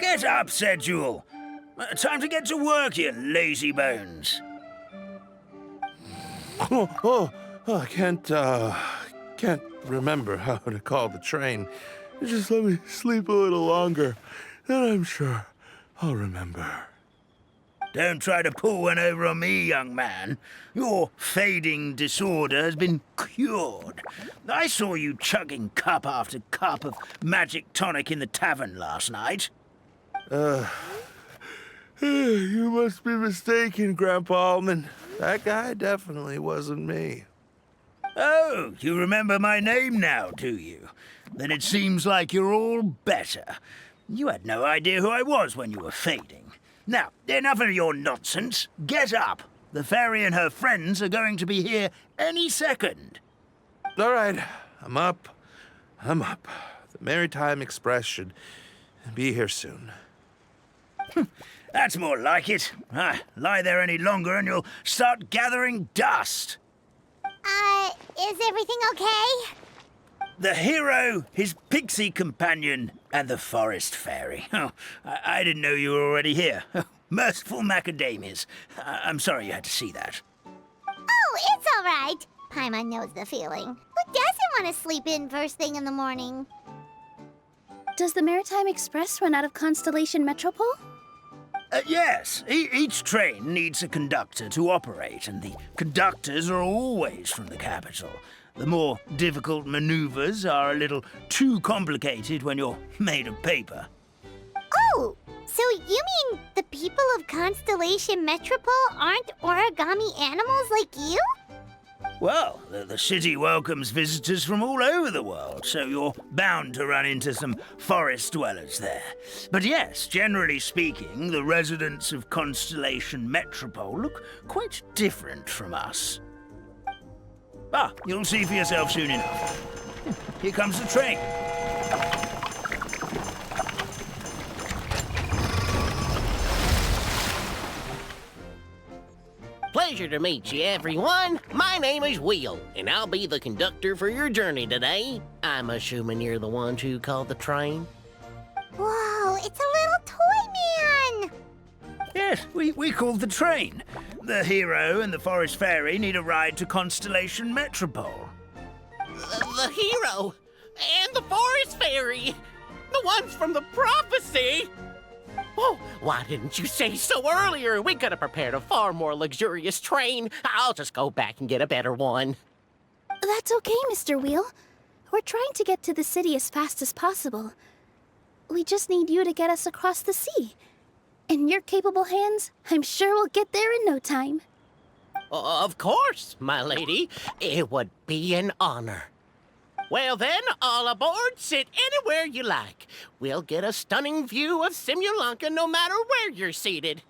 Get up, said Jewel. Time to get to work, you lazy bones. I can't remember how to call the train. Just let me sleep a little longer, then I'm sure I'll remember. Don't try to pull one over on me, young man. Your fading disorder has been cured. I saw you chugging cup after cup of magic tonic in the tavern last night. You must be mistaken, Grandpa Almond. That guy definitely wasn't me. Oh, you remember my name now, do you? Then it seems like you're all better. You had no idea who I was when you were fading. Now, enough of your nonsense. Get up. The fairy and her friends are going to be here any second. All right, I'm up. The Maritime Express should be here soon. That's more like it. Lie there any longer and you'll start gathering dust. Is everything okay? The hero, his pixie companion, and the forest fairy. Oh, I didn't know you were already here. Merciful macadamias. I'm sorry you had to see that. Oh, it's all right. Paimon knows the feeling. Who doesn't want to sleep in first thing in the morning? Does the Maritime Express run out of Constellation Metropole? Yes, each train needs a conductor to operate, and the conductors are always from the capital. The more difficult maneuvers are a little too complicated when you're made of paper. Oh, so you mean the people of Constellation Metropole aren't origami animals like you? Well, the city welcomes visitors from all over the world, so you're bound to run into some forest dwellers there. But yes, generally speaking, the residents of Constellation Metropole look quite different from us. You'll see for yourself soon enough. Here comes the train. Pleasure to meet you, everyone. My name is Will, and I'll be the conductor for your journey today. I'm assuming you're the ones who called the train. Whoa, it's a little toy man! Yes, we called the train. The hero and the forest fairy need a ride to Constellation Metropole. The hero and the forest fairy, the ones from the prophecy. Oh, why didn't you say so earlier? We could have prepared a far more luxurious train. I'll just go back and get a better one. That's okay, Mr. Wheel. We're trying to get to the city as fast as possible. We just need you to get us across the sea. In your capable hands, I'm sure we'll get there in no time. Of course, my lady. It would be an honor. Well then, all aboard, sit anywhere you like. We'll get a stunning view of Simulanka no matter where you're seated.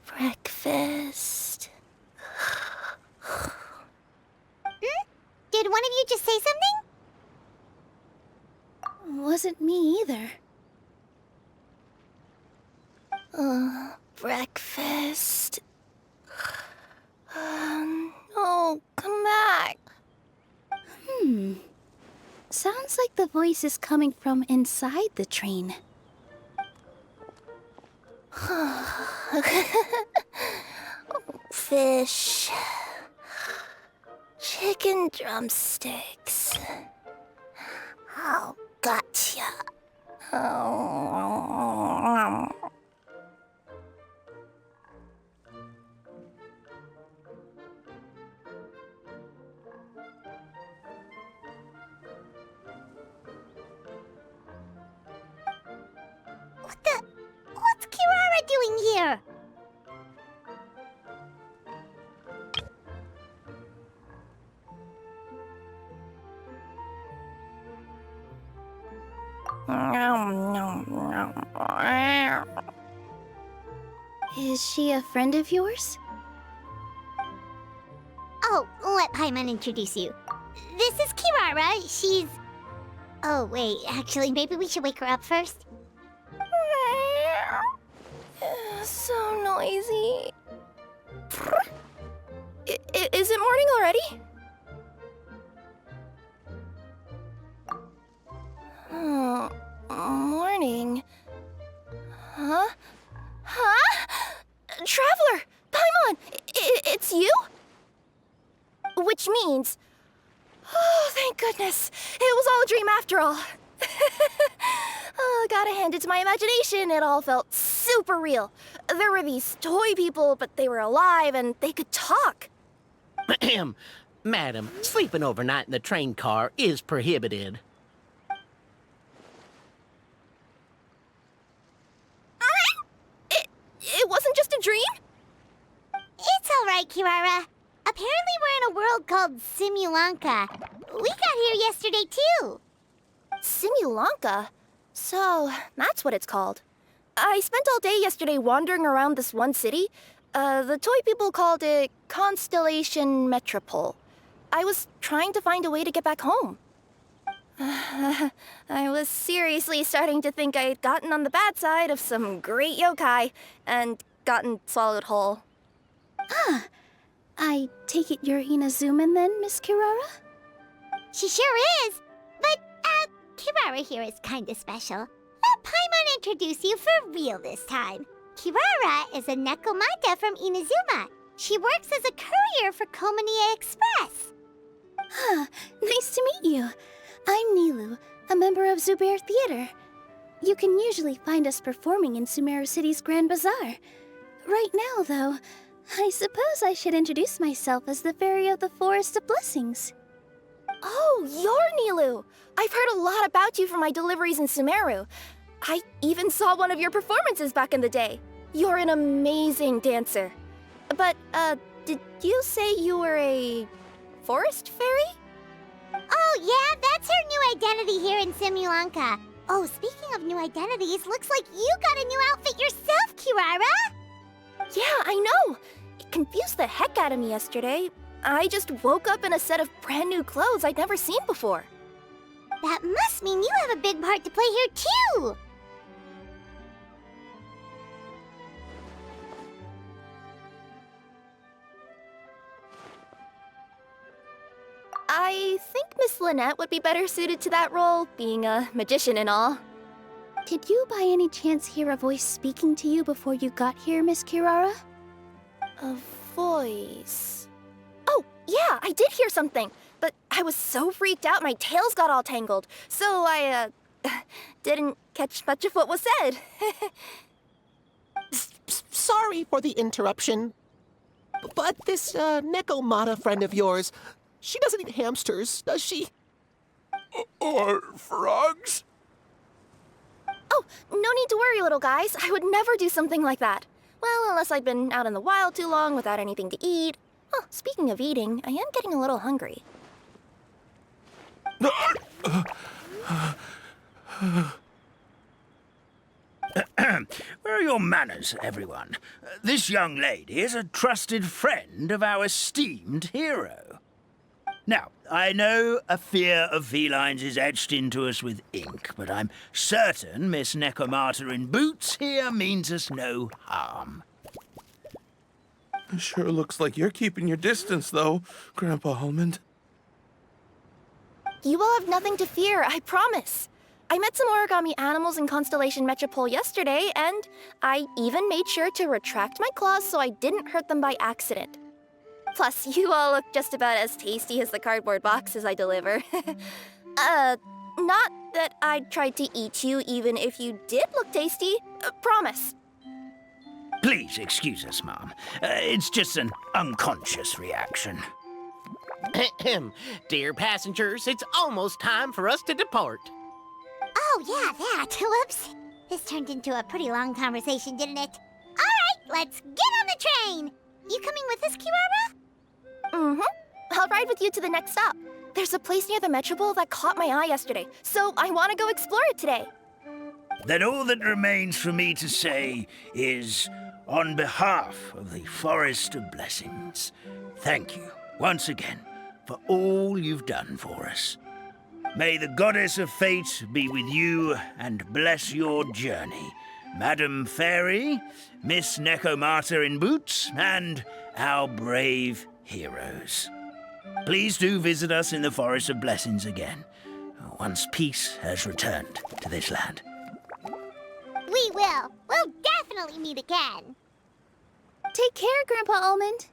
Breakfast. Did one of you just say something? Wasn't me either. Breakfast. No, come back. Sounds like the voice is coming from inside the train. Fish. Chicken drumsticks. Oh, gotcha. Oh. What's Kirara doing here? Is she a friend of yours? Oh, let Paimon introduce you. This is Kirara. She's... Oh, wait. Actually, maybe we should wake her up first. So noisy. morning already? Oh, morning. Huh? Huh? Traveler! Paimon! It's you? Which means... Oh, thank goodness. It was all a dream after all. Oh, gotta hand it to my imagination. It all felt super real. There were these toy people, but they were alive and they could talk. Madam, sleeping overnight in the train car is prohibited. It wasn't just a dream? It's all right, Kirara. Apparently we're in a world called Simulanka. We got here yesterday, too. Simulanka? So, that's what it's called. I spent all day yesterday wandering around this one city. The toy people called it Constellation Metropole. I was trying to find a way to get back home. I was seriously starting to think I'd gotten on the bad side of some great yokai and gotten swallowed whole. I take it you're Inazuman then, Miss Kirara? She sure is. But, Kirara here is kinda special. Let Paimon introduce you for real this time. Kirara is a Nekomata from Inazuma. She works as a courier for Komanie Express. Nice to meet you. I'm Nilu, a member of Zubair Theater. You can usually find us performing in Sumeru City's Grand Bazaar. Right now, though, I suppose I should introduce myself as the Fairy of the Forest of Blessings. Oh, you're Nilu! I've heard a lot about you from my deliveries in Sumeru. I even saw one of your performances back in the day. You're an amazing dancer. But, did you say you were a forest fairy? Oh, yeah, that's her new identity here in Simulanka. Oh, speaking of new identities, looks like you got a new outfit yourself, Kirara! Yeah, I know! It confused the heck out of me yesterday. I just woke up in a set of brand new clothes I'd never seen before. That must mean you have a big part to play here, too! I think Miss Lynette would be better suited to that role, being a magician and all. Did you by any chance hear a voice speaking to you before you got here, Miss Kirara? A voice... Oh, yeah, I did hear something, but I was so freaked out my tails got all tangled, so I, didn't catch much of what was said. Sorry for the interruption, but this Nekomata friend of yours, she doesn't eat hamsters, does she? Or frogs? Oh, no need to worry, little guys. I would never do something like that. Well, unless I'd been out in the wild too long without anything to eat. Oh, speaking of eating, I am getting a little hungry. Where are your manners, everyone? This young lady is a trusted friend of our esteemed hero. Now, I know a fear of felines is etched into us with ink, but I'm certain Miss Nekomata in boots here means us no harm. It sure looks like you're keeping your distance, though, Grandpa Almond. You will have nothing to fear, I promise. I met some origami animals in Constellation Metropole yesterday, and I even made sure to retract my claws so I didn't hurt them by accident. Plus, you all look just about as tasty as the cardboard boxes I deliver. Not that I'd try to eat you even if you did look tasty. Promise. Please excuse us, Mom. It's just an unconscious reaction. Dear passengers, it's almost time for us to depart. Oh, yeah, that. Whoops. This turned into a pretty long conversation, didn't it? All right, let's get on the train. You coming with us, Kirara? Mm-hmm. I'll ride with you to the next stop. There's a place near the Metropole that caught my eye yesterday, so I want to go explore it today. Then all that remains for me to say is, on behalf of the Forest of Blessings, thank you once again for all you've done for us. May the Goddess of Fate be with you and bless your journey, Madam Fairy, Miss Nekomata in boots, and our brave heroes. Please do visit us in the Forest of Blessings again, once peace has returned to this land. We will. We'll definitely meet again. Take care, Grandpa Almond.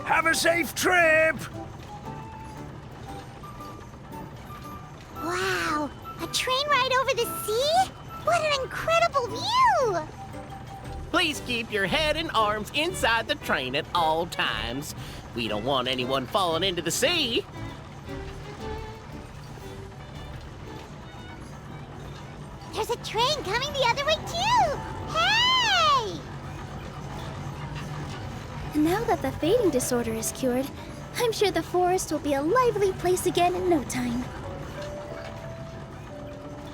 Have a safe trip! Wow, a train ride over the sea? What an incredible view! Please keep your head and arms inside the train at all times. We don't want anyone falling into the sea. There's a train coming the other way too! Hey! Now that the fading disorder is cured, I'm sure the forest will be a lively place again in no time.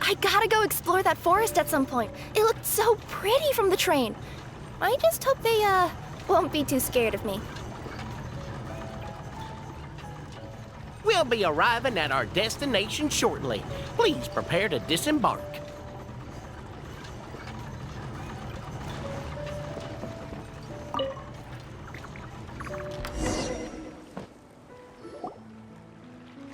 I gotta go explore that forest at some point. It looked so pretty from the train. I just hope they, won't be too scared of me. We'll be arriving at our destination shortly. Please prepare to disembark.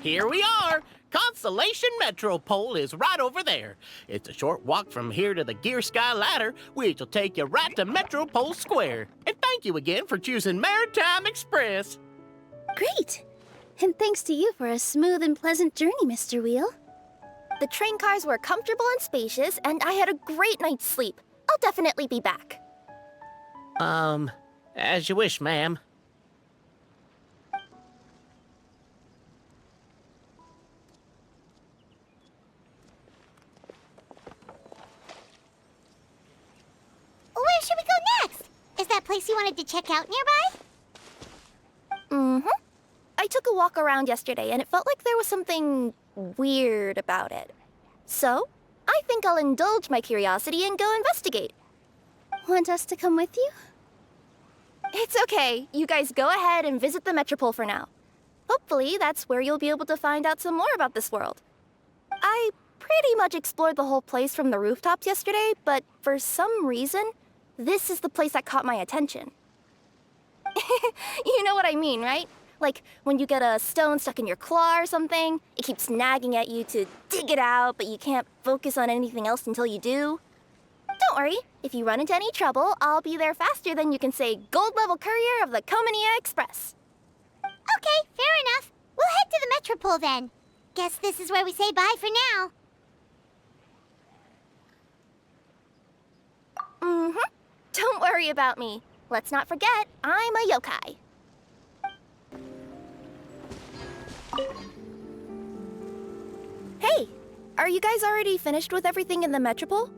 Here we are! Constellation Metropole is right over there. It's a short walk from here to the Gear Sky Ladder, which will take you right to Metropole Square. And thank you again for choosing Maritime Express. Great! And thanks to you for a smooth and pleasant journey, Mr. Wheel. The train cars were comfortable and spacious, and I had a great night's sleep. I'll definitely be back. As you wish, ma'am. Where should we go next? Is that place you wanted to check out nearby? Mm-hmm. I took a walk around yesterday, and it felt like there was something weird about it. So, I think I'll indulge my curiosity and go investigate. Want us to come with you? It's okay. You guys go ahead and visit the Metropole for now. Hopefully, that's where you'll be able to find out some more about this world. I pretty much explored the whole place from the rooftops yesterday, but for some reason, this is the place that caught my attention. You know what I mean, right? Like when you get a stone stuck in your claw or something, it keeps nagging at you to dig it out, but you can't focus on anything else until you do. Don't worry, if you run into any trouble, I'll be there faster than you can say gold level courier of the Comania Express. Okay, fair enough. We'll head to the Metropole then. Guess this is where we say bye for now. Mm-hmm. Don't worry about me. Let's not forget, I'm a yokai. Hey, are you guys already finished with everything in the Metropole?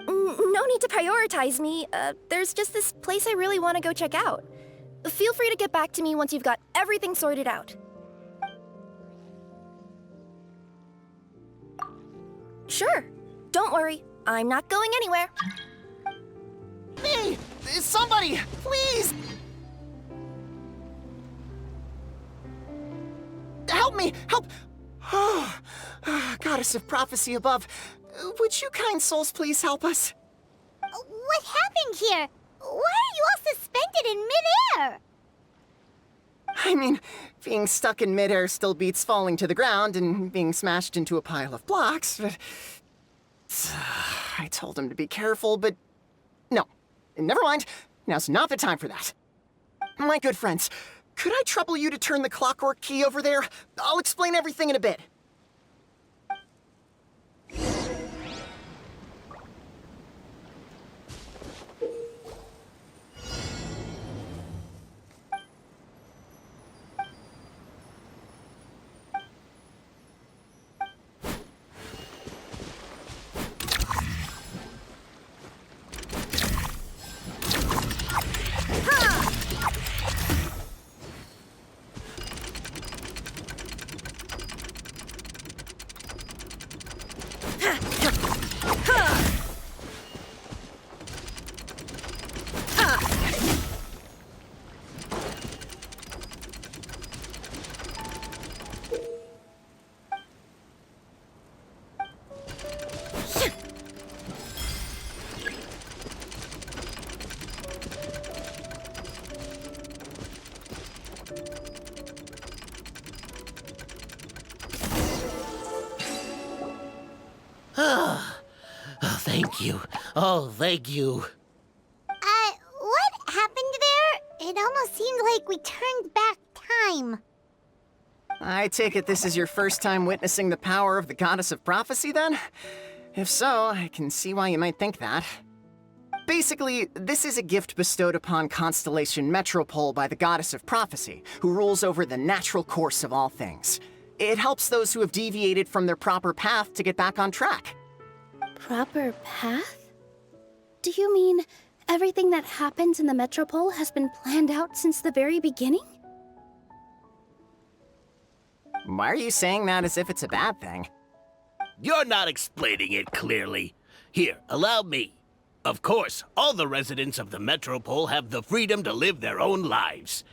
No need to prioritize me. There's just this place I really want to go check out. Feel free to get back to me once you've got everything sorted out. Sure. Don't worry. I'm not going anywhere. Hey, somebody, please! Help me! Help! Oh, Goddess of Prophecy above, would you kind souls please help us? What happened here? Why are you all suspended in midair? I mean, being stuck in midair still beats falling to the ground and being smashed into a pile of blocks, but... I told him to be careful, but No, never mind. Now's not the time for that. My good friends, could I trouble you to turn the clockwork key over there? I'll explain everything in a bit. Oh, thank you. Oh, thank you. What happened there? It almost seemed like we turned back time. I take it this is your first time witnessing the power of the Goddess of Prophecy, then? If so, I can see why you might think that. Basically, this is a gift bestowed upon Constellation Metropole by the Goddess of Prophecy, who rules over the natural course of all things. It helps those who have deviated from their proper path to get back on track. Proper path? Do you mean everything that happens in the Metropole has been planned out since the very beginning? Why are you saying that as if it's a bad thing? You're not explaining it clearly. Here, allow me. Of course, all the residents of the Metropole have the freedom to live their own lives.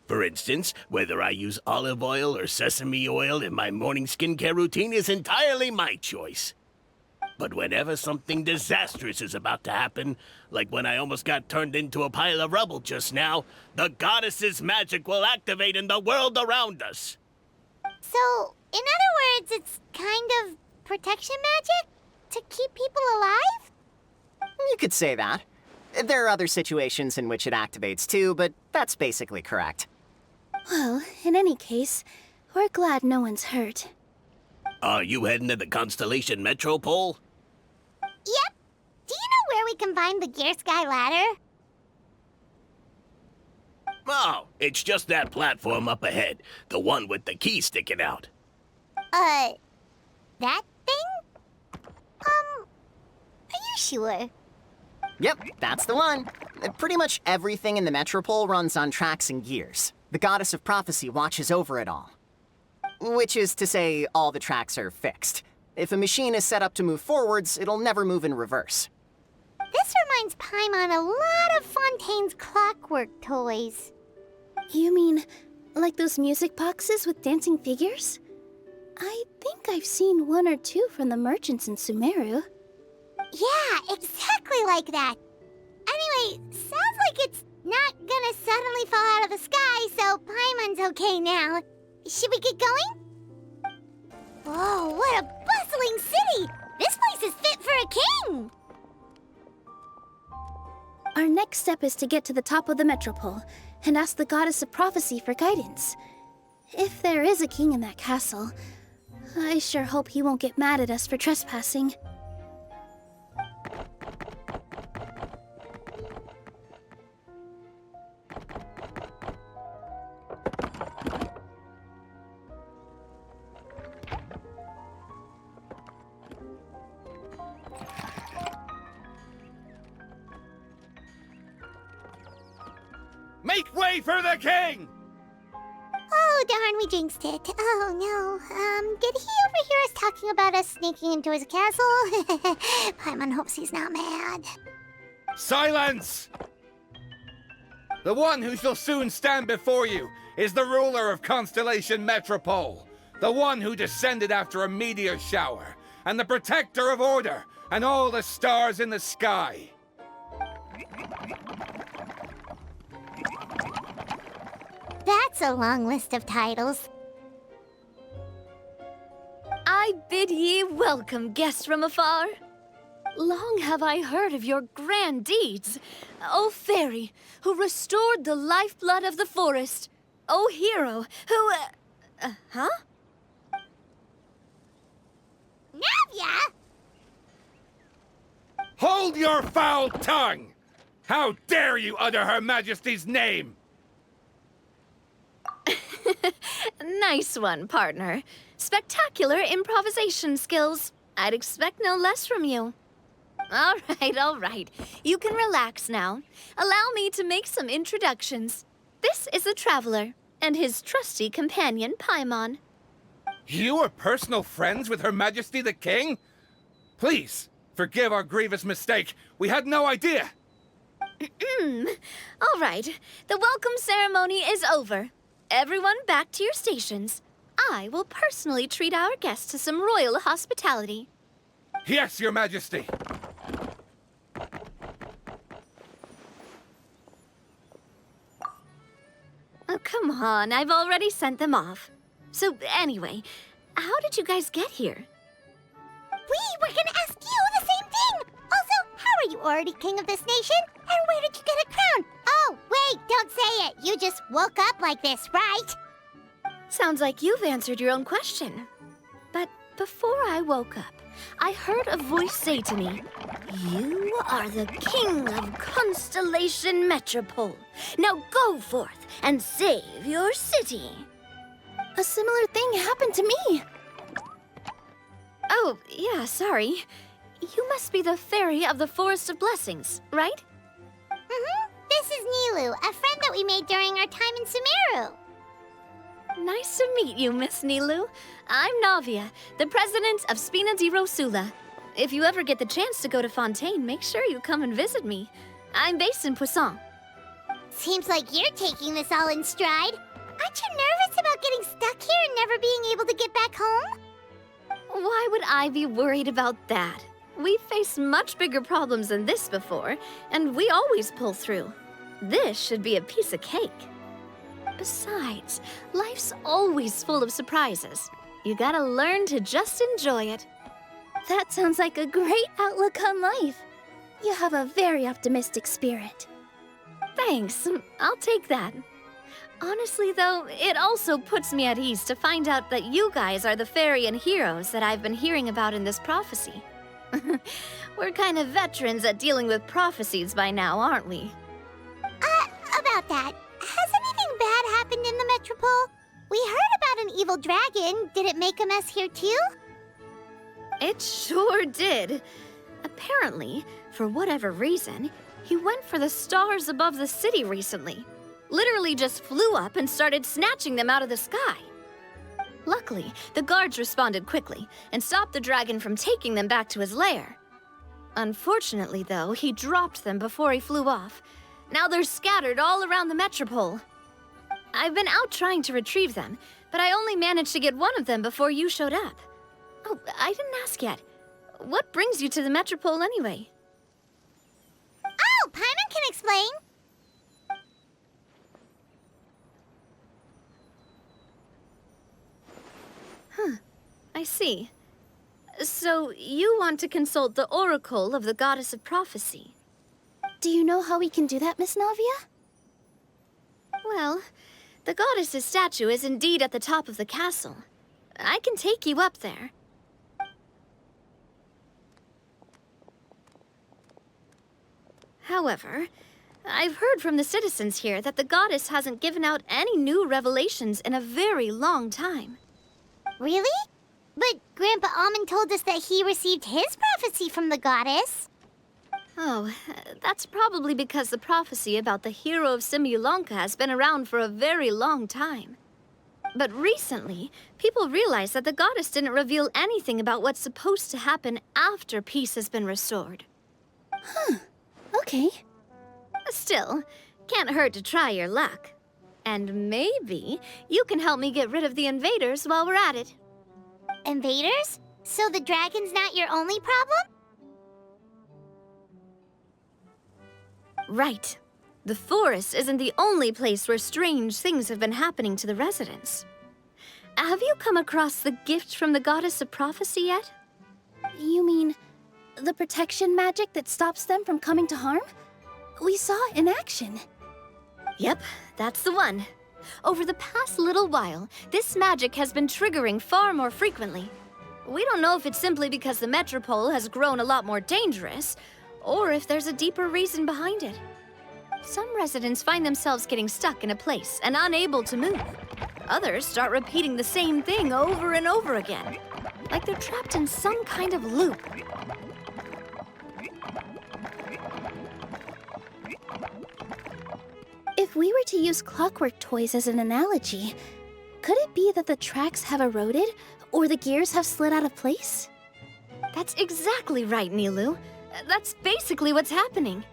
For instance, whether I use olive oil or sesame oil in my morning skincare routine is entirely my choice. But whenever something disastrous is about to happen, like when I almost got turned into a pile of rubble just now, the goddess's magic will activate in the world around us. So, in other words, it's kind of protection magic? To keep people alive? You could say that. There are other situations in which it activates too, but that's basically correct. Well, in any case, we're glad no one's hurt. Are you heading to the Constellation Metropole? Yep. Do you know where we can find the Gear Sky Ladder? Oh, it's just that platform up ahead. The one with the key sticking out. That thing? Are you sure? Yep, that's the one. Pretty much everything in the Metropole runs on tracks and gears. The Goddess of Prophecy watches over it all. Which is to say, all the tracks are fixed. If a machine is set up to move forwards, it'll never move in reverse. This reminds Paimon a lot of Fontaine's clockwork toys. You mean, like those music boxes with dancing figures? I think I've seen one or two from the merchants in Sumeru. Yeah, exactly like that. Anyway, sounds like it's not gonna suddenly fall out of the sky, so Paimon's okay now. Should we get going? Whoa, what a bustling city! This place is fit for a king! Our next step is to get to the top of the Metropole and ask the Goddess of Prophecy for guidance. If there is a king in that castle, I sure hope he won't get mad at us for trespassing. Make way for the king! Oh, darn, we jinxed it. Oh, no. Did he overhear us talking about us sneaking into his castle? Paimon hopes he's not mad. Silence! The one who shall soon stand before you is the ruler of Constellation Metropole, the one who descended after a meteor shower, and the protector of order and all the stars in the sky. That's a long list of titles. I bid ye welcome, guests from afar. Long have I heard of your grand deeds. O fairy, who restored the lifeblood of the forest. O hero, who... huh? Navia! Hold your foul tongue! How dare you utter Her Majesty's name? Nice one, partner. Spectacular improvisation skills. I'd expect no less from you. All right. You can relax now. Allow me to make some introductions. This is the Traveler, and his trusty companion, Paimon. You are personal friends with Her Majesty the King? Please, forgive our grievous mistake. We had no idea. All right. The welcome ceremony is over. Everyone back to your stations. I will personally treat our guests to some royal hospitality. Yes, Your Majesty. Oh, come on. I've already sent them off. So, anyway, how did you guys get here? We were gonna ask you the same thing! Also, how are you already king of this nation? And where did you get a crown? Oh, wait, don't say it. You just woke up like this, right? Sounds like you've answered your own question. But before I woke up, I heard a voice say to me, "You are the king of Constellation Metropole. Now go forth and save your city." A similar thing happened to me. Oh, yeah, sorry. You must be the fairy of the Forest of Blessings, right? This is Nilu, a friend that we made during our time in Sumeru. Nice to meet you, Miss Nilu. I'm Navia, the president of Spina di Rosula. If you ever get the chance to go to Fontaine, make sure you come and visit me. I'm based in Poisson. Seems like you're taking this all in stride. Aren't you nervous about getting stuck here and never being able to get back home? Why would I be worried about that? We've faced much bigger problems than this before, and we always pull through. This should be a piece of cake. Besides, life's always full of surprises. You gotta learn to just enjoy it. That sounds like a great outlook on life. You have a very optimistic spirit. Thanks, I'll take that. Honestly, though, it also puts me at ease to find out that you guys are the fairy and heroes that I've been hearing about in this prophecy. We're kind of veterans at dealing with prophecies by now, aren't we? About that, has anything bad happened in the Metropole? We heard about an evil dragon. Did it make a mess here too? It sure did. Apparently, for whatever reason, he went for the stars above the city recently. Literally just flew up and started snatching them out of the sky. Luckily, the guards responded quickly and stopped the dragon from taking them back to his lair. Unfortunately, though, he dropped them before he flew off. Now they're scattered all around the Metropole. I've been out trying to retrieve them, but I only managed to get one of them before you showed up. Oh, I didn't ask yet. What brings you to the Metropole anyway? Oh, Paimon can explain. I see. So, you want to consult the Oracle of the Goddess of Prophecy. Do you know how we can do that, Miss Navia? Well, the goddess's statue is indeed at the top of the castle. I can take you up there. However, I've heard from the citizens here that the goddess hasn't given out any new revelations in a very long time. Really? But Grandpa Almond told us that he received his prophecy from the goddess. Oh, that's probably because the prophecy about the hero of Simulanka has been around for a very long time. But recently, people realized that the goddess didn't reveal anything about what's supposed to happen after peace has been restored. Okay. Still, can't hurt to try your luck. And maybe you can help me get rid of the invaders while we're at it. Invaders? So the dragon's not your only problem? Right. The forest isn't the only place where strange things have been happening to the residents. Have you come across the gift from the Goddess of Prophecy yet? You mean The protection magic that stops them from coming to harm? We saw it in action. Yep, that's the one. Over the past little while, this magic has been triggering far more frequently. We don't know if it's simply because the Metropole has grown a lot more dangerous, or if there's a deeper reason behind it. Some residents find themselves getting stuck in a place and unable to move. Others start repeating the same thing over and over again, like they're trapped in some kind of loop. If we were to use clockwork toys as an analogy, could it be that the tracks have eroded or the gears have slid out of place? That's exactly right, Nilu. That's basically what's happening.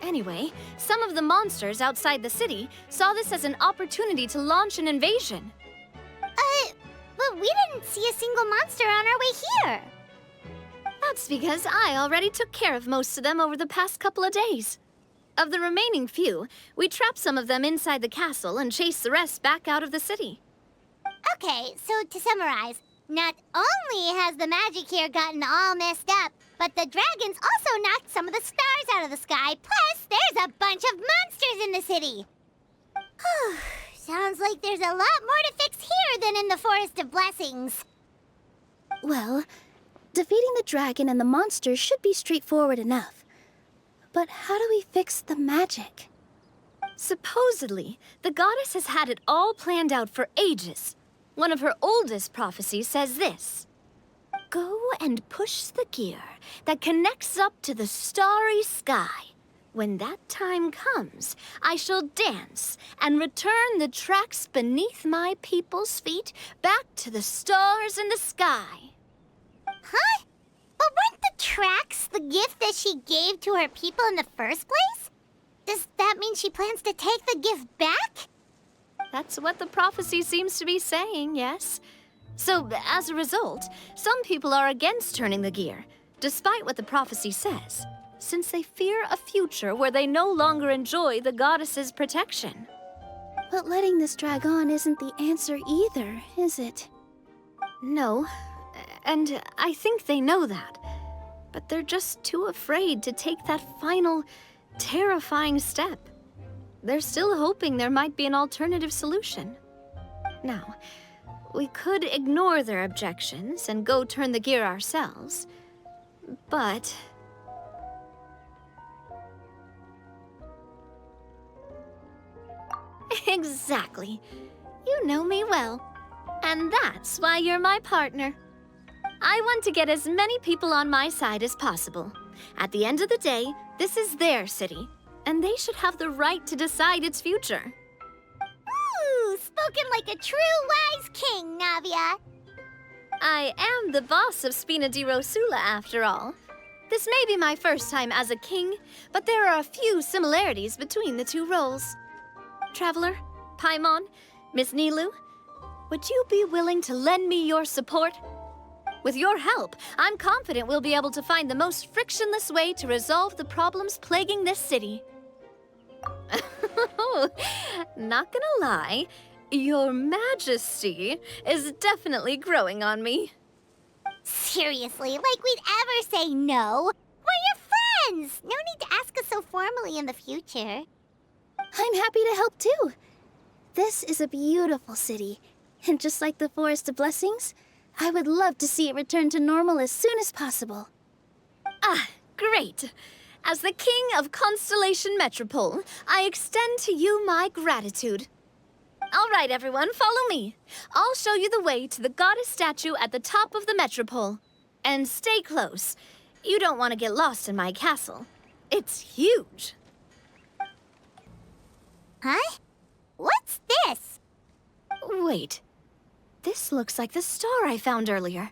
Anyway, some of the monsters outside the city saw this as an opportunity to launch an invasion. But we didn't see a single monster on our way here. That's because I already took care of most of them over the past couple of days. Of the remaining few, we trapped some of them inside the castle and chased the rest back out of the city. Okay, so to summarize, not only has the magic here gotten all messed up, but the dragons also knocked some of the stars out of the sky, plus there's a bunch of monsters in the city. Sounds like there's a lot more to fix here than in the Forest of Blessings. Well, defeating the dragon and the monsters should be straightforward enough. But how do we fix the magic? Supposedly, the goddess has had it all planned out for ages. One of her oldest prophecies says this: "Go and push the gear that connects up to the starry sky. When that time comes, I shall dance and return the tracks beneath my people's feet back to the stars in the sky." Huh? But weren't the tracks the gift that she gave to her people in the first place? Does that mean she plans to take the gift back? That's what the prophecy seems to be saying, yes. So, as a result, some people are against turning the gear, despite what the prophecy says, since they fear a future where they no longer enjoy the goddess's protection. But letting this drag on isn't the answer either, is it? No, and I think they know that. But they're just too afraid to take that final, terrifying step. They're still hoping there might be an alternative solution. Now, we could ignore their objections and go turn the gear ourselves, but... Exactly. You know me well. And that's why you're my partner. I want to get as many people on my side as possible. At the end of the day, this is their city, and they should have the right to decide its future. Ooh, spoken like a true wise king, Navia. I am the boss of Spina di Rosula, after all. This may be my first time as a king, but there are a few similarities between the two roles. Traveler, Paimon, Miss Nilu, would you be willing to lend me your support? With your help, I'm confident we'll be able to find the most frictionless way to resolve the problems plaguing this city. Not gonna lie, Your Majesty is definitely growing on me. Seriously, like we'd ever say no. We're your friends! No need to ask us so formally in the future. I'm happy to help too. This is a beautiful city, and just like the Forest of Blessings, I would love to see it return to normal as soon as possible. Ah, great. As the King of Constellation Metropole, I extend to you my gratitude. All right, everyone, follow me. I'll show you the way to the goddess statue at the top of the Metropole. And stay close. You don't want to get lost in my castle. It's huge. Huh? What's this? Wait. This looks like the star I found earlier.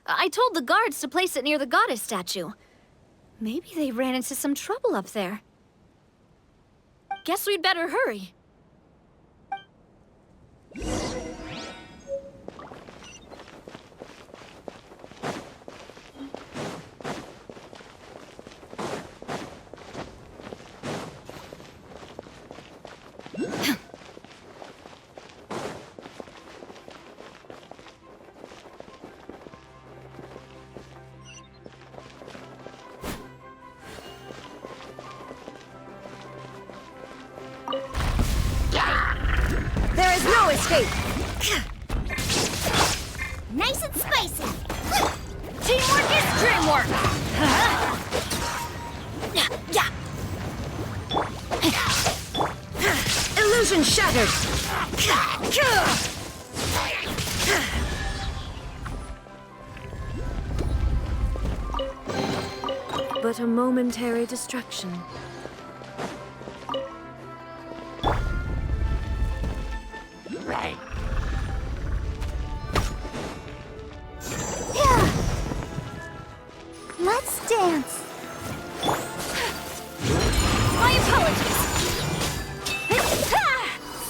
I told the guards to place it near the goddess statue. Maybe they ran into some trouble up there. Guess we'd better hurry. escape. Nice and spicy. Teamwork is dreamwork. Illusion shattered. But a momentary distraction. Let's dance. My apologies.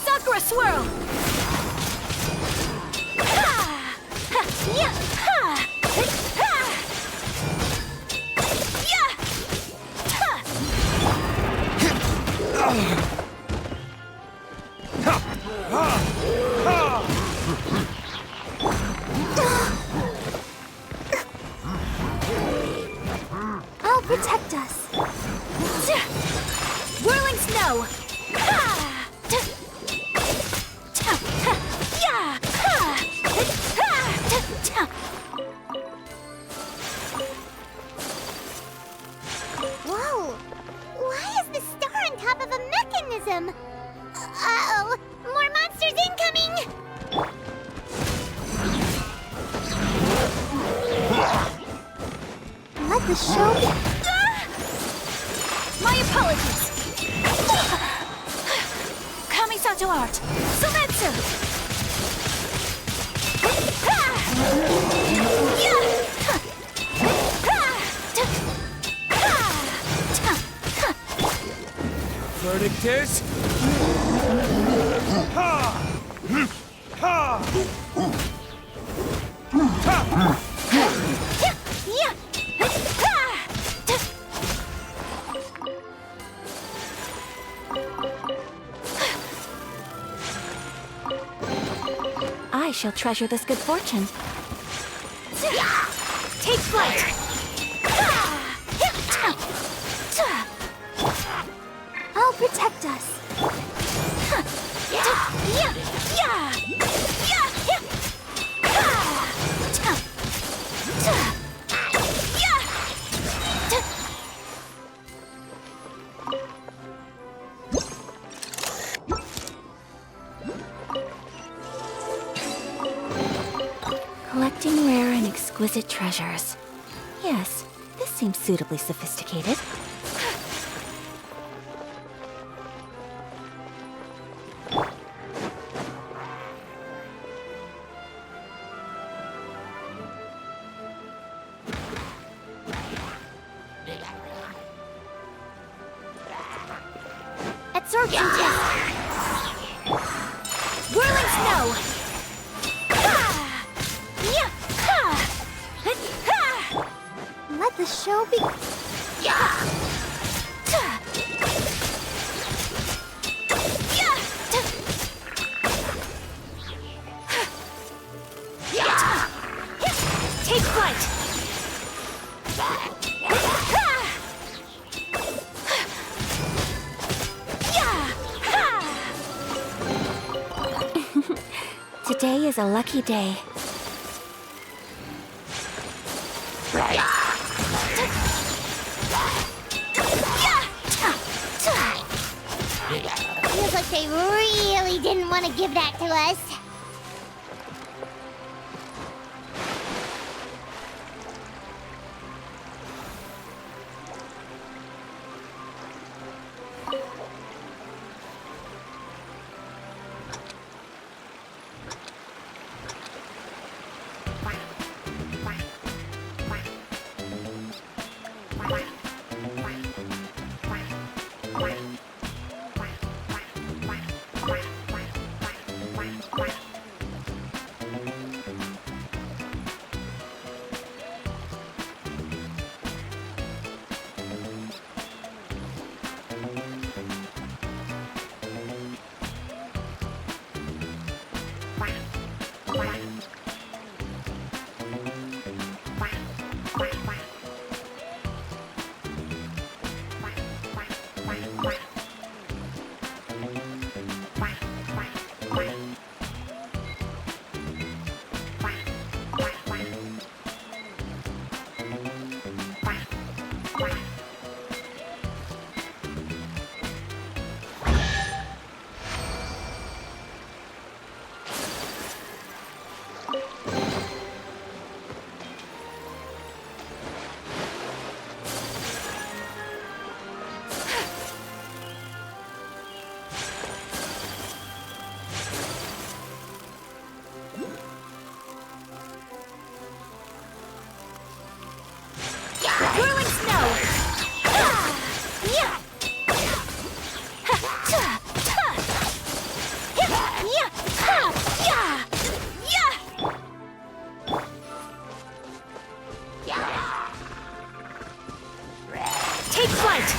Sakura swirl. I'll protect us. Whirling snow. Whoa! Why is the star on top of a mechanism? Uh-oh! More monsters incoming! Let the show be... My apologies. Kamisato art. Sumetsu. Verdict is... Ha! Ha! I shall treasure this good fortune. Take flight. I'll protect us. Collecting rare and exquisite treasures. Yes, this seems suitably sophisticated. Absorption test. Whirling snow. Let the show be... Take flight. Today is a lucky day. Feels like they really didn't want to give that to us. Whirling snow! Take flight!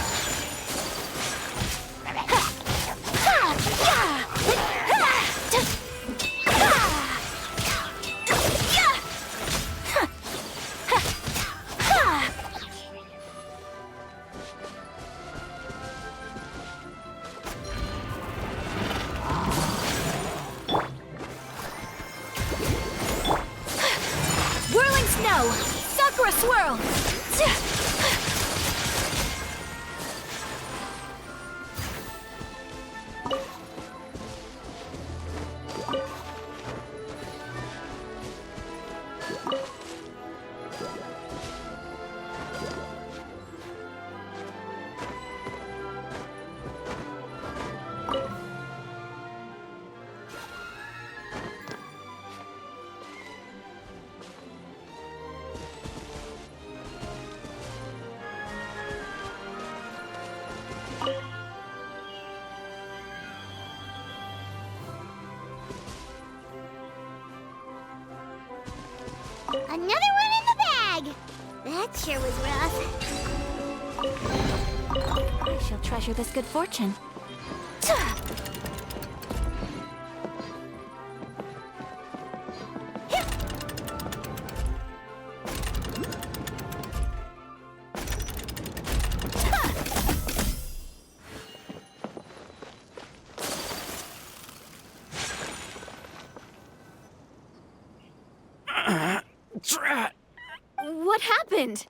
Whirling snow! Sakura swirl! Another one in the bag! That sure was rough. I shall treasure this good fortune. Drat! What happened?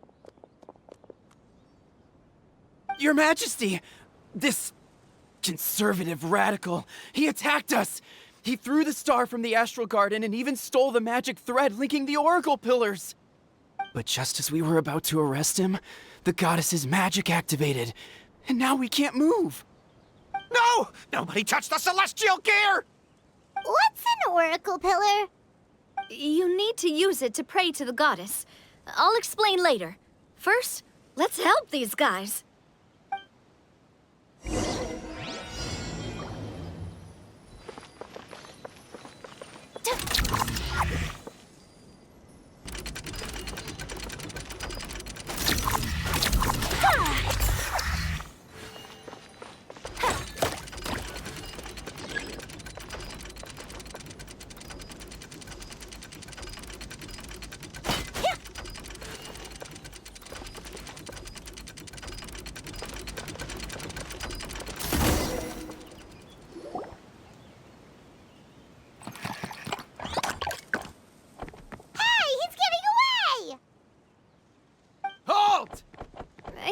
Your Majesty! This conservative radical, he attacked us! He threw the star from the Astral Garden and even stole the magic thread linking the Oracle Pillars! But just as we were about to arrest him, the goddess's magic activated, and now we can't move! No! Nobody touched the celestial gear! What's an oracle pillar? You need to use it to pray to the goddess. I'll explain later. First, let's help these guys.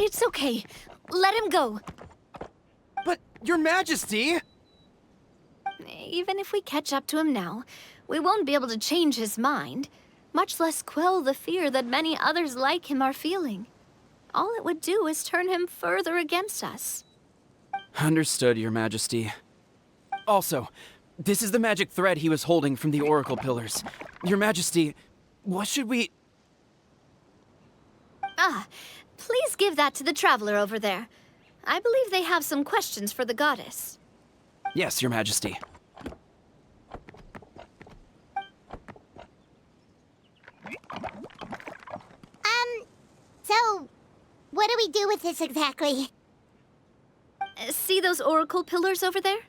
It's okay. Let him go. But, Your Majesty! Even if we catch up to him now, we won't be able to change his mind, much less quell the fear that many others like him are feeling. All it would do is turn him further against us. Understood, Your Majesty. Also, this is the magic thread he was holding from the Oracle Pillars. Your Majesty, what should we... Please give that to the traveler over there. I believe they have some questions for the goddess. Yes, Your Majesty. So, what do we do with this exactly? See those oracle pillars over there?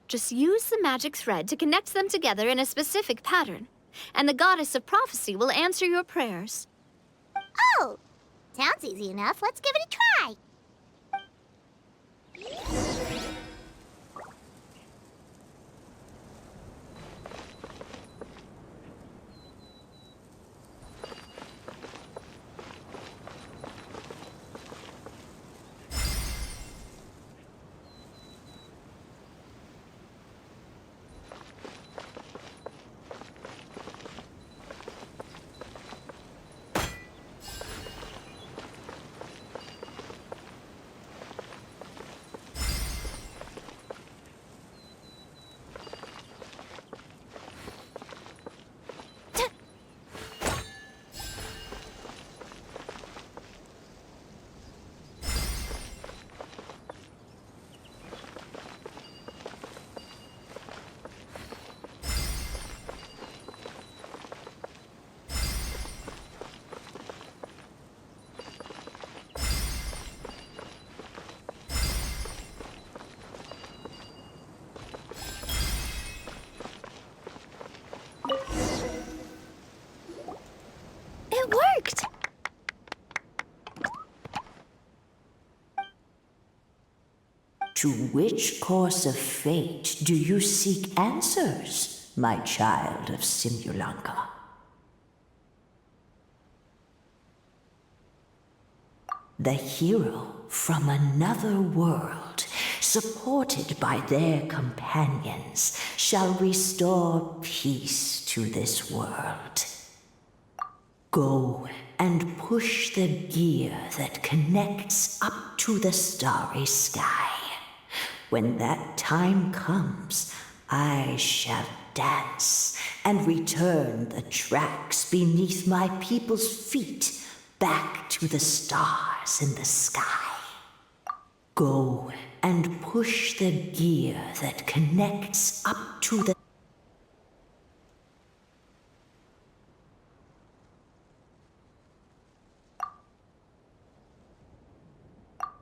Just use the magic thread to connect them together in a specific pattern, and the goddess of prophecy will answer your prayers. Oh! Sounds easy enough. Let's give it a try. To which course of fate do you seek answers, my child of Simulanka? The hero from another world, supported by their companions, shall restore peace to this world. Go and push the gear that connects up to the starry sky. When that time comes, I shall dance and return the tracks beneath my people's feet back to the stars in the sky. Go and push the gear that connects up to the...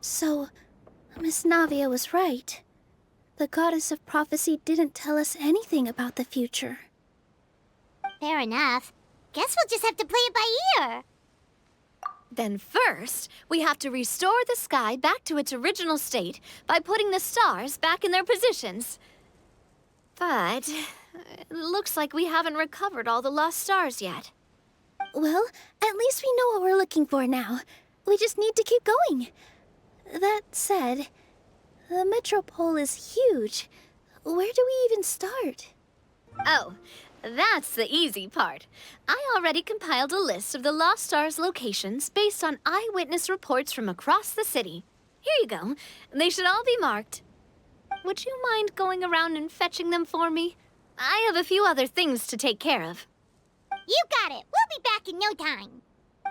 So, Miss Navia was right. The goddess of prophecy didn't tell us anything about the future. Fair enough. Guess we'll just have to play it by ear. Then first, we have to restore the sky back to its original state by putting the stars back in their positions. But it looks like we haven't recovered all the lost stars yet. Well, at least we know what we're looking for now. We just need to keep going. That said, the metropole is huge. Where do we even start? Oh, that's the easy part. I already compiled a list of the Lost Stars locations based on eyewitness reports from across the city. Here you go. They should all be marked. Would you mind going around and fetching them for me? I have a few other things to take care of. You got it. We'll be back in no time.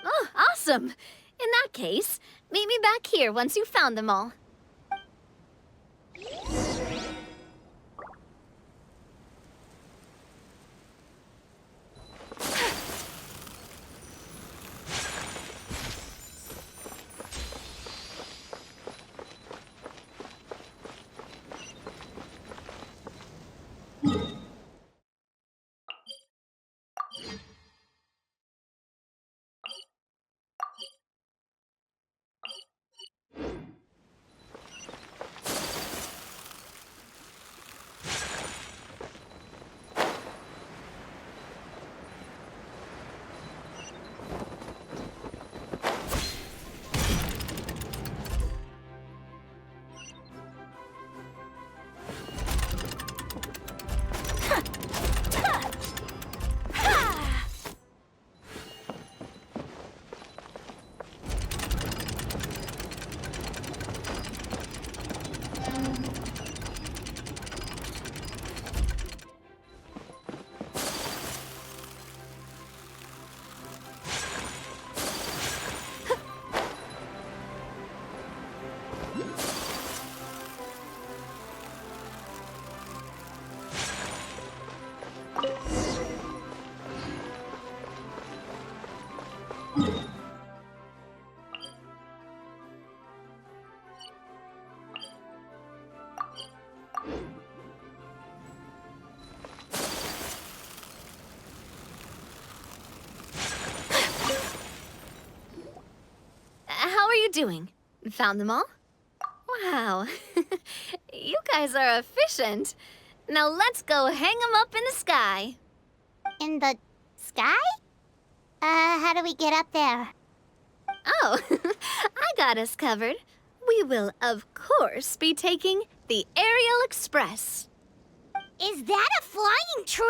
Oh, awesome. In that case, meet me back here once you've found them all. How are you doing? Found them all? Wow. You guys are efficient. Now let's go hang them up in the sky. In the sky? How do we get up there? Oh, I got us covered. We will, of course, be taking the Aerial Express. Is that a flying train?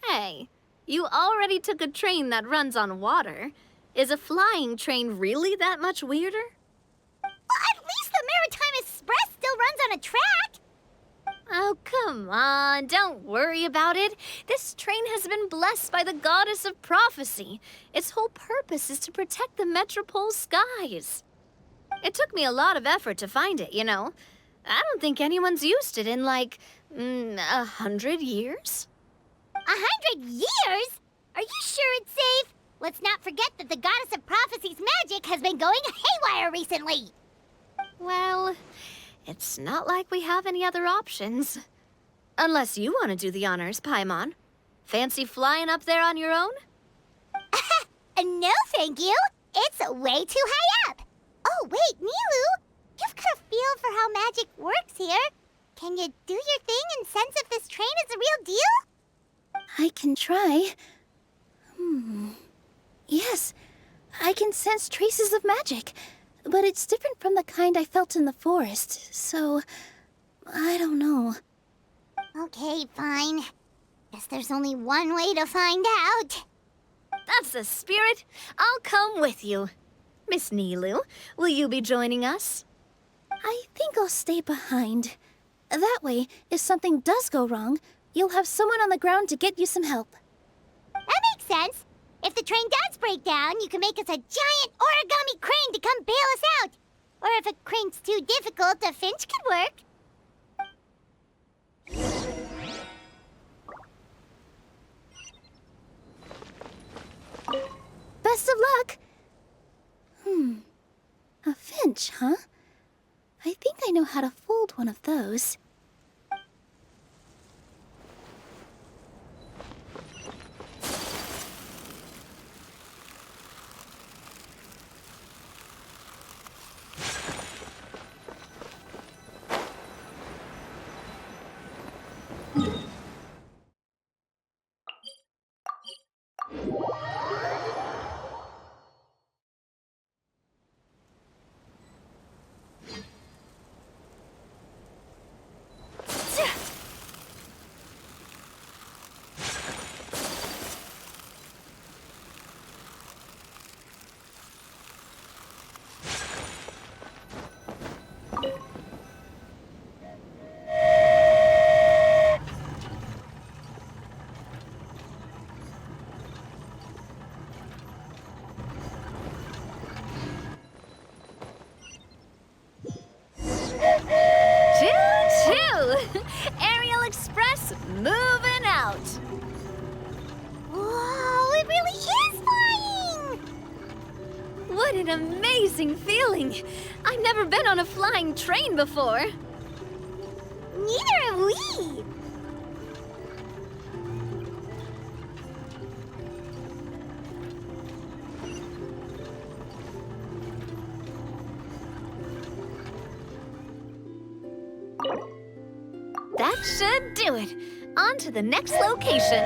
Hey, you already took a train that runs on water. Is a flying train really that much weirder? Well, at least the Maritime Express still runs on a track. Oh, come on, don't worry about it. This train has been blessed by the goddess of prophecy. Its whole purpose is to protect the metropole's skies. It took me a lot of effort to find it, you know. I don't think anyone's used it in, like, 100 years? 100 years? Are you sure it's safe? Let's not forget that the goddess of prophecy's magic has been going haywire recently. Well, it's not like we have any other options. Unless you want to do the honors, Paimon. Fancy flying up there on your own? No, thank you. It's way too high up. Oh, wait, Nilu, you've got a feel for how magic works here. Can you do your thing and sense if this train is a real deal? I can try. Yes, I can sense traces of magic, but it's different from the kind I felt in the forest, so I don't know. Okay, fine. Guess there's only one way to find out. That's the spirit. I'll come with you. Miss Nilu, will you be joining us? I think I'll stay behind. That way, if something does go wrong, you'll have someone on the ground to get you some help. That makes sense. If the train does break down, you can make us a giant origami crane to come bail us out. Or if a crane's too difficult, a finch could work. Best of luck! A finch, huh? I think I know how to fold one of those. Aerial Express moving out. Whoa, it really is flying! What an amazing feeling. I've never been on a flying train before. Neither have we! That should do it. On to the next location.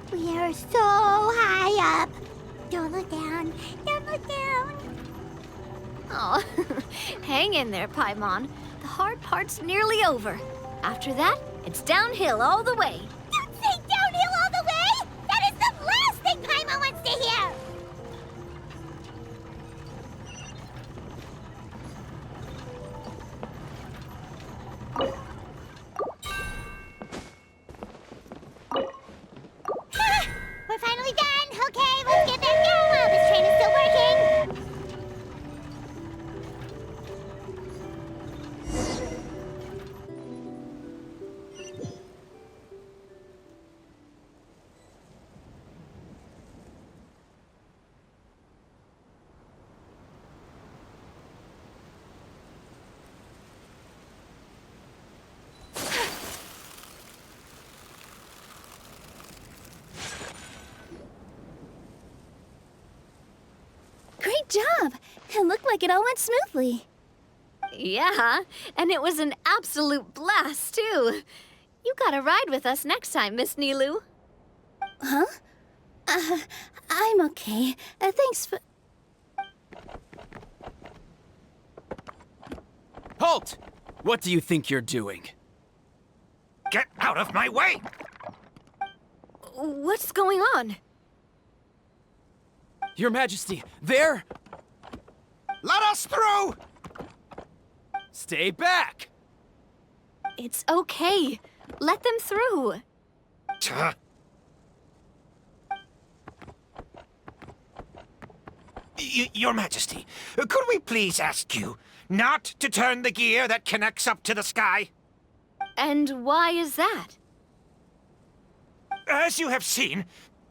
We are so high up. Don't look down. Don't look down. Oh, hang in there, Paimon. The hard part's nearly over. After that, it's downhill all the way. Don't say downhill all the way! That is the last thing Paimon wants to hear! We're finally done! Okay, let's get back down while this train is still working! Great job! It looked like it all went smoothly. Yeah, and it was an absolute blast, too. You gotta ride with us next time, Miss Nilu. Huh? I'm okay. Thanks for... Halt! What do you think you're doing? Get out of my way! What's going on? Your Majesty, there! Let us through! Stay back! It's okay. Let them through. Tuh. Your Majesty, could we please ask you not to turn the gear that connects up to the sky? And why is that? As you have seen,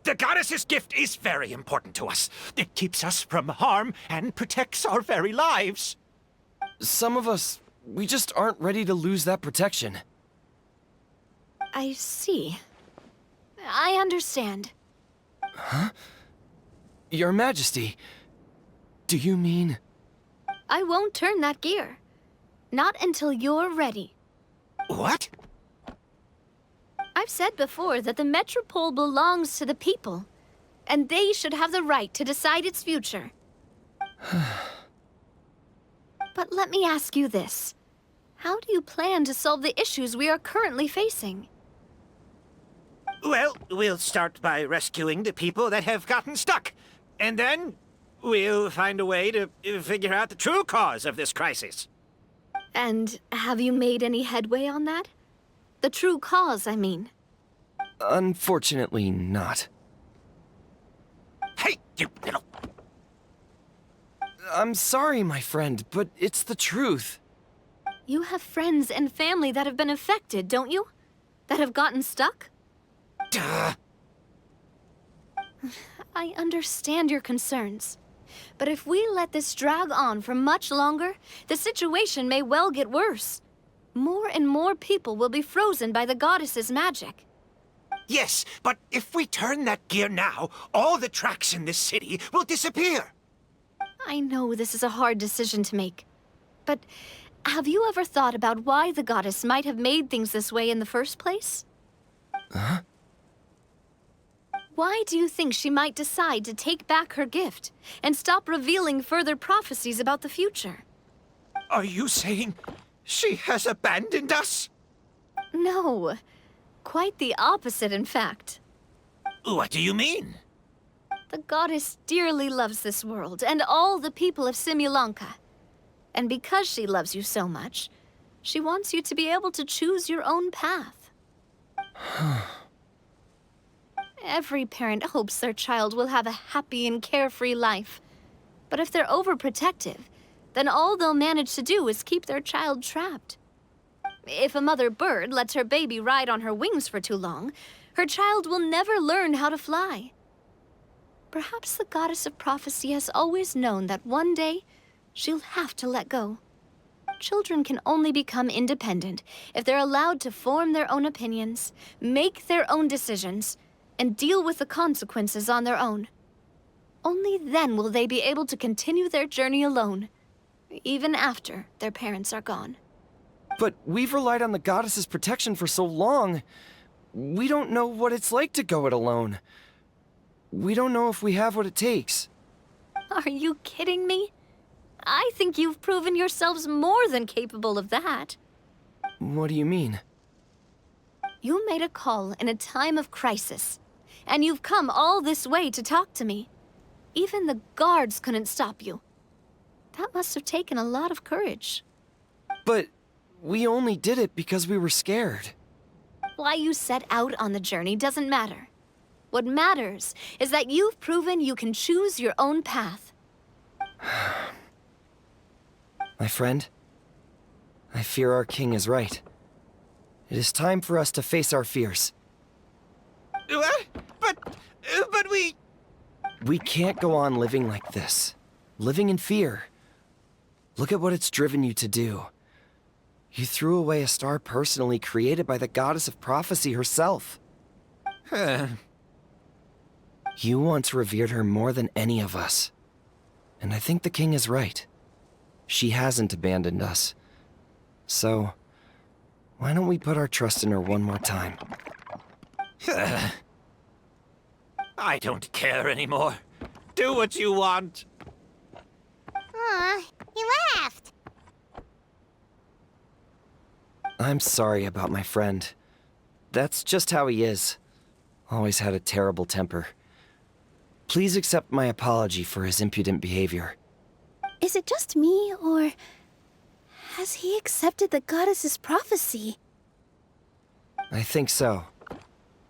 the goddess's gift is very important to us. It keeps us from harm and protects our very lives. Some of us, we just aren't ready to lose that protection. I see. I understand. Huh? Your Majesty, do you mean... I won't turn that gear. Not until you're ready. What? I've said before that the Metropole belongs to the people, and they should have the right to decide its future. But let me ask you this. How do you plan to solve the issues we are currently facing? Well, we'll start by rescuing the people that have gotten stuck. And then we'll find a way to figure out the true cause of this crisis. And have you made any headway on that? The true cause, I mean. Unfortunately not. Hey, you little... I'm sorry, my friend, but it's the truth. You have friends and family that have been affected, don't you? That have gotten stuck? Duh. I understand your concerns. But if we let this drag on for much longer, the situation may well get worse. More and more people will be frozen by the goddess's magic. Yes, but if we turn that gear now, all the tracks in this city will disappear. I know this is a hard decision to make. But have you ever thought about why the goddess might have made things this way in the first place? Huh? Why do you think she might decide to take back her gift and stop revealing further prophecies about the future? Are you saying she has abandoned us? No. Quite the opposite, in fact. What do you mean? The goddess dearly loves this world and all the people of Simulanka. And because she loves you so much, she wants you to be able to choose your own path. Every parent hopes their child will have a happy and carefree life. But if they're overprotective, then all they'll manage to do is keep their child trapped. If a mother bird lets her baby ride on her wings for too long, her child will never learn how to fly. Perhaps the goddess of prophecy has always known that one day she'll have to let go. Children can only become independent if they're allowed to form their own opinions, make their own decisions, and deal with the consequences on their own. Only then will they be able to continue their journey alone, even after their parents are gone. But we've relied on the goddess's protection for so long. We don't know what it's like to go it alone. We don't know if we have what it takes. Are you kidding me? I think you've proven yourselves more than capable of that. What do you mean? You made a call in a time of crisis, and you've come all this way to talk to me. Even the guards couldn't stop you. That must have taken a lot of courage. But we only did it because we were scared. Why you set out on the journey doesn't matter. What matters is that you've proven you can choose your own path. My friend, I fear our king is right. It is time for us to face our fears. What? But we... We can't go on living like this. Living in fear. Look at what it's driven you to do. You threw away a star personally created by the goddess of prophecy herself. You once revered her more than any of us. And I think the king is right. She hasn't abandoned us. So, why don't we put our trust in her one more time? I don't care anymore. Do what you want. Aw, he laughed. I'm sorry about my friend. That's just how he is. Always had a terrible temper. Please accept my apology for his impudent behavior. Is it just me, or has he accepted the goddess's prophecy? I think so.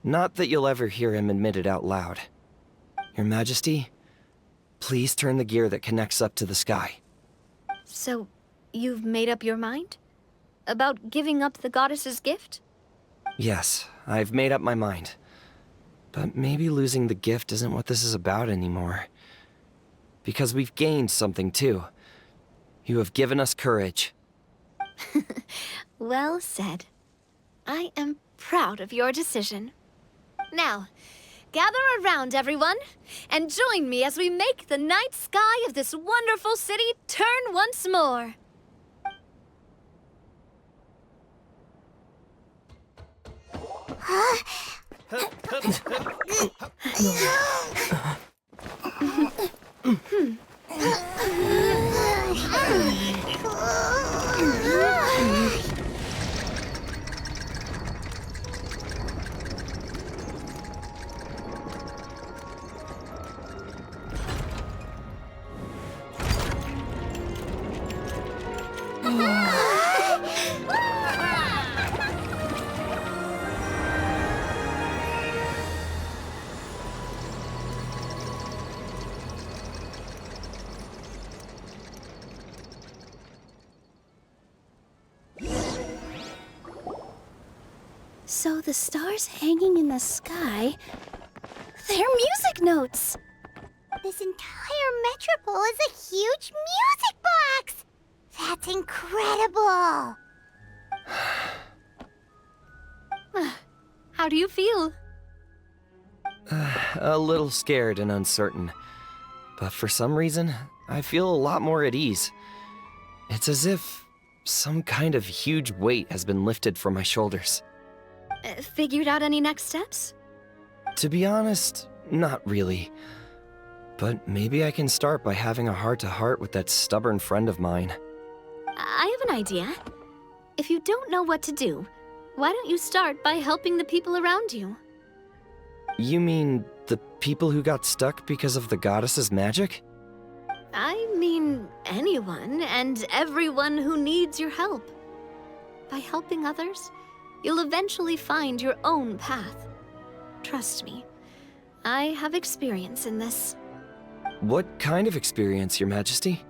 Not that you'll ever hear him admit it out loud. Your Majesty, please turn the gear that connects up to the sky. So, you've made up your mind? About giving up the goddess's gift? Yes, I've made up my mind. But maybe losing the gift isn't what this is about anymore. Because we've gained something too. You have given us courage. Well said. I am proud of your decision. Now, gather around, everyone, and join me as we make the night sky of this wonderful city turn once more. So the stars hanging in the sky, they're music notes. This entire metropole is a huge music box! That's incredible! How do you feel? A little scared and uncertain. But for some reason, I feel a lot more at ease. It's as if some kind of huge weight has been lifted from my shoulders. Figured out any next steps? To be honest, not really. But maybe I can start by having a heart-to-heart with that stubborn friend of mine. I have an idea. If you don't know what to do, why don't you start by helping the people around you? You mean the people who got stuck because of the goddess's magic? I mean anyone and everyone who needs your help. By helping others, you'll eventually find your own path. Trust me, I have experience in this. What kind of experience, Your Majesty?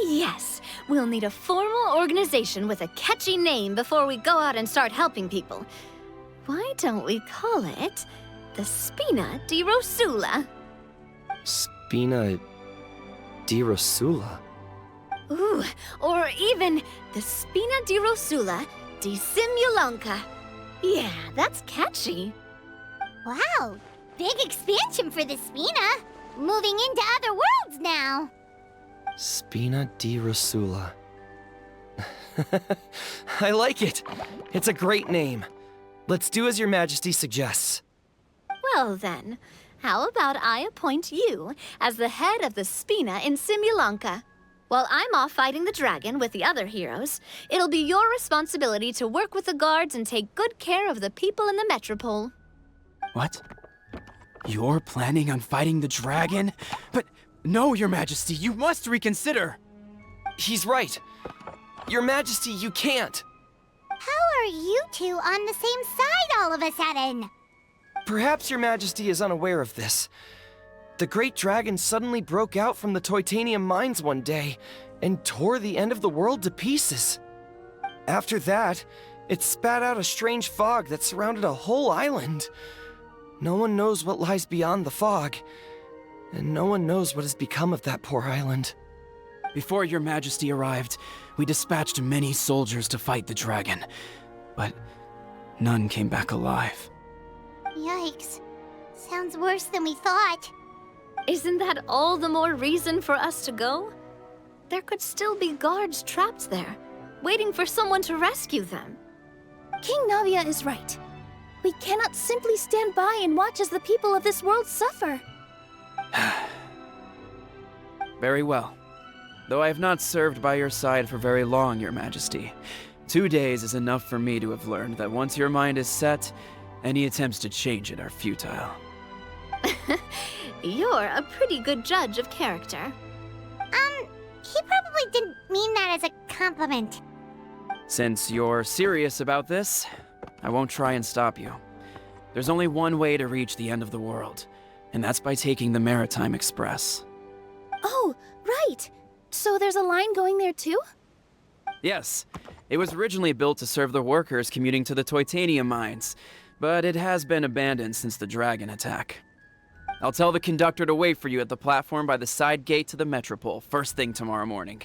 Yes. We'll need a formal organization with a catchy name before we go out and start helping people. Why don't we call it the Spina di Rosula? Spina di Rosula? Ooh, or even the Spina di Rosula di Simulonka. Yeah, that's catchy. Wow, big expansion for the Spina. Moving into other worlds now. Spina di Rosula. I like it. It's a great name. Let's do as Your Majesty suggests. Well then, how about I appoint you as the head of the Spina in Simulonka? While I'm off fighting the dragon with the other heroes, it'll be your responsibility to work with the guards and take good care of the people in the metropole. What? You're planning on fighting the dragon? But no, Your Majesty, you must reconsider. He's right. Your Majesty, you can't. How are you two on the same side all of a sudden? Perhaps Your Majesty is unaware of this. The great dragon suddenly broke out from the Titanium mines one day and tore the end of the world to pieces. After that, it spat out a strange fog that surrounded a whole island. No one knows what lies beyond the fog, and no one knows what has become of that poor island. Before Your Majesty arrived, we dispatched many soldiers to fight the dragon, but none came back alive. Yikes. Sounds worse than we thought. Isn't that all the more reason for us to go? There could still be guards trapped there, waiting for someone to rescue them. King Navia is right. We cannot simply stand by and watch as the people of this world suffer. Very well. Though I have not served by your side for very long, Your Majesty. 2 days is enough for me to have learned that once your mind is set, any attempts to change it are futile. You're a pretty good judge of character. He probably didn't mean that as a compliment. Since you're serious about this, I won't try and stop you. There's only one way to reach the end of the world, and that's by taking the Maritime Express. Oh, right. So there's a line going there too? Yes, it was originally built to serve the workers commuting to the Titanium mines, but it has been abandoned since the dragon attack. I'll tell the conductor to wait for you at the platform by the side gate to the Metropole first thing tomorrow morning.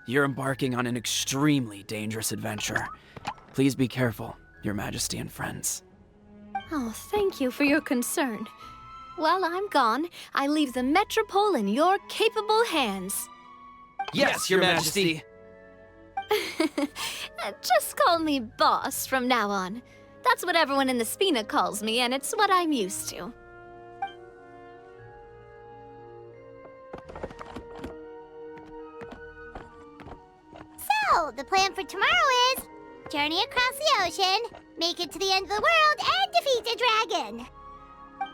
You're embarking on an extremely dangerous adventure. Please be careful, Your Majesty and friends. Oh, thank you for your concern. While I'm gone, I leave the Metropole in your capable hands. Yes, Your Majesty. Just call me boss from now on. That's what everyone in the Spina calls me, and it's what I'm used to. So, the plan for tomorrow is journey across the ocean, make it to the end of the world, and defeat a dragon.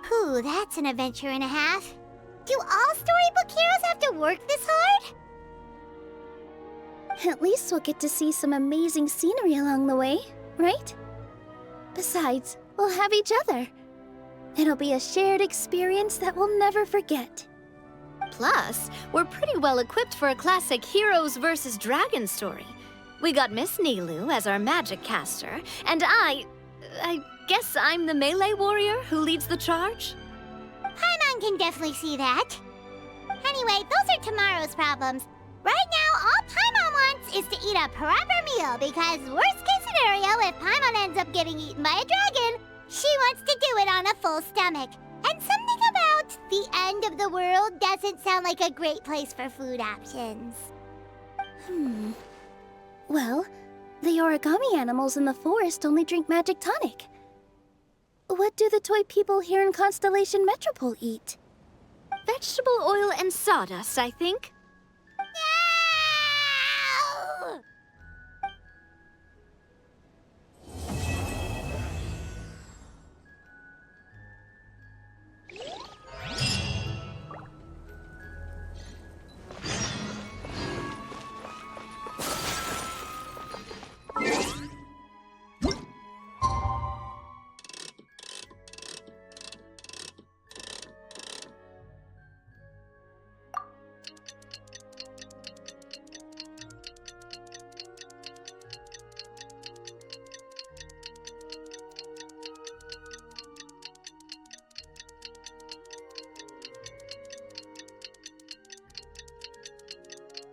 Whew, that's an adventure and a half. Do all storybook heroes have to work this hard? At least we'll get to see some amazing scenery along the way, right? Besides, we'll have each other. It'll be a shared experience that we'll never forget. Plus, we're pretty well equipped for a classic heroes versus dragons story. We got Miss Nilu as our magic caster, and I guess I'm the melee warrior who leads the charge? Paimon can definitely see that. Anyway, those are tomorrow's problems. Right now, all Paimon wants is to eat a proper meal, because worst case scenario, if Paimon ends up getting eaten by a dragon, she wants to do it on a full stomach. And something about the end of the world doesn't sound like a great place for food options. Well, the origami animals in the forest only drink magic tonic. What do the toy people here in Constellation Metropole eat? Vegetable oil and sawdust, I think. No!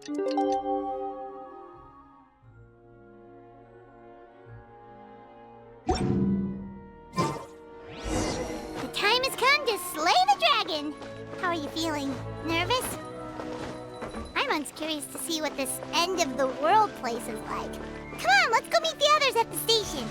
The time has come to slay the dragon. How are you feeling? Nervous? I'm curious to see what this end of the world place is like. Come on, let's go meet the others at the station.